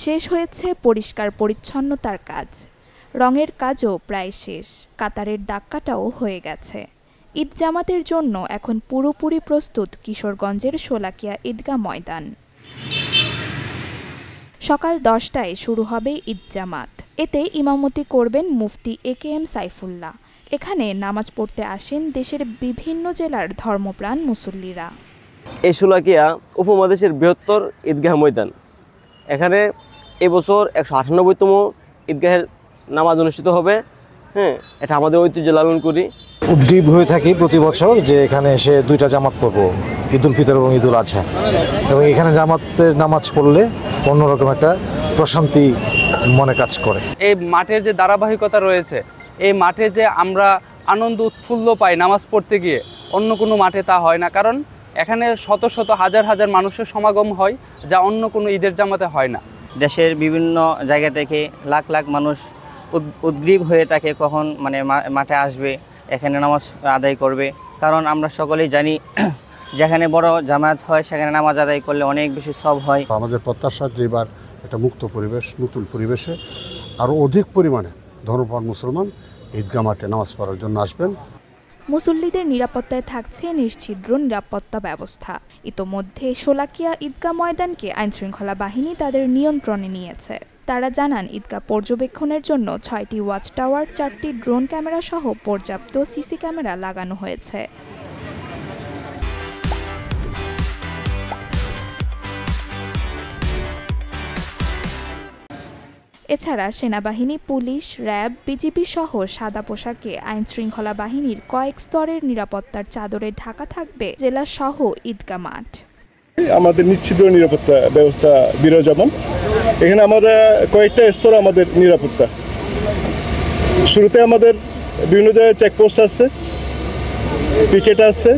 শেষ হয়েছে পরিষ্কার পরিচ্ছন্নতার কাজ, রঙের কাজও প্রায় শেষ, কাতারের দাগ কাটাও হয়ে গেছে। ঈদ জামাতের জন্য এখন পুরোপুরি প্রস্তুত কিশোরগঞ্জের শোলাকিয়া ঈদগাহ ময়দান। সকাল 10টায় শুরু হবে ঈদ জামাত। এতে ইমামতি করবেন মুফতি AKM সাইফুল্লাহ। এখানে নামাজ পড়তে আসেন দেশের বিভিন্ন জেলার ধর্মপ্রাণ মুসল্লিরা। এই শোলাকিয়া উপমহাদেশের বৃহত্তর ঈদগাহ ময়দান। এখানে এবছর 198তম ঈদগাহের নামাজ অনুষ্ঠিত হবে। এটা আমাদের ঐতিহ্য লালন করি। উদ্গ্রীব হয়ে থাকি প্রতি বছর যে এখানে এসে দুইটা জামাত পড়বো, ঈদ উল ফিতর এবং ঈদ উল আজহা, এবং এখানে জামাতের নামাজ পড়লে অন্যরকম একটা প্রশান্তি মনে কাজ করে। এই মাঠের যে ধারাবাহিকতা রয়েছে, এই মাঠে যে আমরা আনন্দ উৎফুল্ল পাই নামাজ পড়তে গিয়ে, অন্য কোনো মাঠে তা হয় না। কারণ এখানে শত শত হাজার হাজার মানুষের সমাগম হয়, যা অন্য কোনো ঈদের জামাতে হয় না। দেশের বিভিন্ন জায়গা থেকে লাখ লাখ মানুষ উদ্গ্রীব হয়ে থাকে কখন মাঠে আসবে, এখানে নামাজ আদায় করবে। কারণ আমরা সকলেই জানি যেখানে বড় জামায়াত হয় সেখানে নামাজ আদায় করলে অনেক বেশি সওয়াব হয়। আমাদের প্রত্যাশা যে এবার একটা মুক্ত পরিবেশ, নতুন পরিবেশে আরও অধিক পরিমাণে ধর্মপ্রাণ মুসলমান ঈদগাহ মাঠে নামাজ পড়ার জন্য আসবেন। মুসল্লিদের নিরাপত্তায় থাকছে নিশ্ছিদ্র নিরাপত্তা ব্যবস্থা। ইতোমধ্যে শোলাকিয়া ঈদগাহ ময়দানকে আইনশৃঙ্খলা বাহিনী তাদের নিয়ন্ত্রণে নিয়েছে। তারা জানান ঈদগাহ পর্যবেক্ষণের জন্য 6টি ওয়াচ টাওয়ার, 4টি ড্রোন ক্যামেরা সহ পর্যাপ্ত সিসি ক্যামেরা লাগানো হয়েছে। এছাড়া সেনাবাহিনী, পুলিশ, র্যাব, বিজিবি সহ সাদা পোশাকে আইনশৃঙ্খলা বাহিনীর কয়েক স্তরের নিরাপত্তার চাদরে ঢাকা থাকবে জেলা সহ ঈদগাহ মাঠ। আমাদের নিশ্চিত নিরাপত্তা ব্যবস্থা বিরাজমান। এখানে আমরা কয়েকটা স্তর আমাদের নিরাপত্তা। শুরুতে আমাদের বিভিন্ন জায়গায় চেকপোস্ট আছে, পিকেট আছে,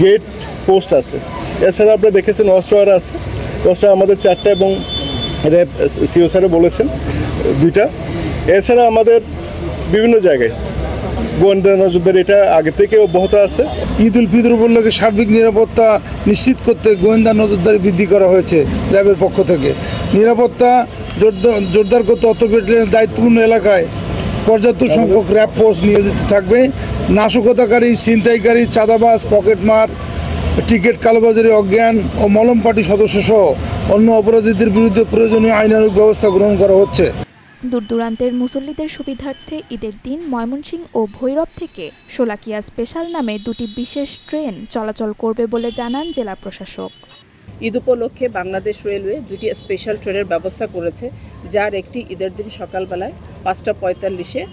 গেট পোস্ট আছে। এছাড়া আপনারা দেখেছেন ওয়াচ টাওয়ার আছে। ওয়াচ টাওয়ার আমাদের 4টা এবং র্যাব সিও স্যারও বলেছেন 2টা। এছাড়া আমাদের বিভিন্ন জায়গায় গোয়েন্দা নজরদারি এটা আগে থেকে অব্যাহত আছে। ঈদ উল ফিতর উপলক্ষে সার্বিক নিরাপত্তা নিশ্চিত করতে গোয়েন্দা নজরদারি বৃদ্ধি করা হয়েছে র্যাবের পক্ষ থেকে। নিরাপত্তা জোরদার করতে অটো ব্যাটালিয়নের দায়িত্বপূর্ণ এলাকায় পর্যাপ্ত সংখ্যক র্যাব ফোর্স নিয়োজিত থাকবে। নাশকতাকারী, ছিনতাইকারী, চাঁদাবাজ, পকেটমার, টিকিট কালোবাজারি, অজ্ঞান ও মলম পার্টি সদস্য সহ অন্য অপরাধীদের বিরুদ্ধে প্রয়োজনীয় আইনানুগ ব্যবস্থা গ্রহণ করা হচ্ছে। দূরদূরান্তের মুসল্লিদের সুবিধার্থে ঈদের দিন ময়মনসিংহ ও ভৈরব থেকে শোলাকিয়া স্পেশাল নামে 2টি বিশেষ ট্রেন চলাচল করবে বলে জানান জেলা প্রশাসক। ঈদ উপলক্ষে বাংলাদেশ রেলওয়ে 2টি স্পেশাল ট্রেনের ব্যবস্থা করেছে, যার একটি ঈদের দিন সকালবেলায় 5:45-এ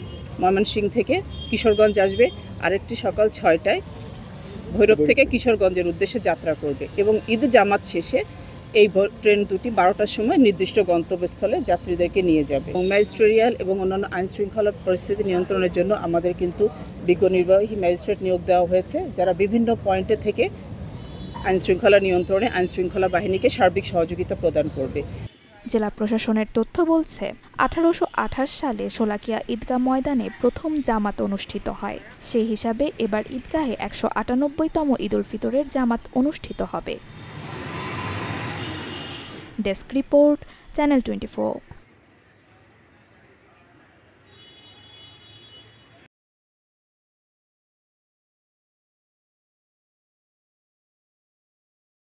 ময়মনসিংহ থেকে কিশোরগঞ্জ আসবে, আরেকটি সকাল 6টায় ভৈরব থেকে কিশোরগঞ্জের উদ্দেশ্যে যাত্রা করবে এবং ঈদ জামাত শেষে এই ট্রেন দুটি 12টার সময় নির্দিষ্ট গন্তব্যস্থলে যাত্রীদেরকে নিয়ে যাবে। ম্যাজিস্ট্রেরিয়াল এবং অন্যান্য আইনশৃঙ্খলা পরিস্থিতি নিয়ন্ত্রণের জন্য আমাদের কিন্তু বিজ্ঞ নির্বাহী ম্যাজিস্ট্রেট নিয়োগ দেওয়া হয়েছে, যারা বিভিন্ন পয়েন্টে থেকে আইনশৃঙ্খলা নিয়ন্ত্রণে আইনশৃঙ্খলা বাহিনীকে সার্বিক সহযোগিতা প্রদান করবে। জেলা প্রশাসনের তথ্য বলছে 1828 সালে শোলাকিয়া ঈদগাহ ময়দানে প্রথম জামাত অনুষ্ঠিত হয়। সেই হিসাবে এবার ঈদগাহে 198তম ঈদ উল ফিতরের জামাত অনুষ্ঠিত হবে। Desk report, channel 24।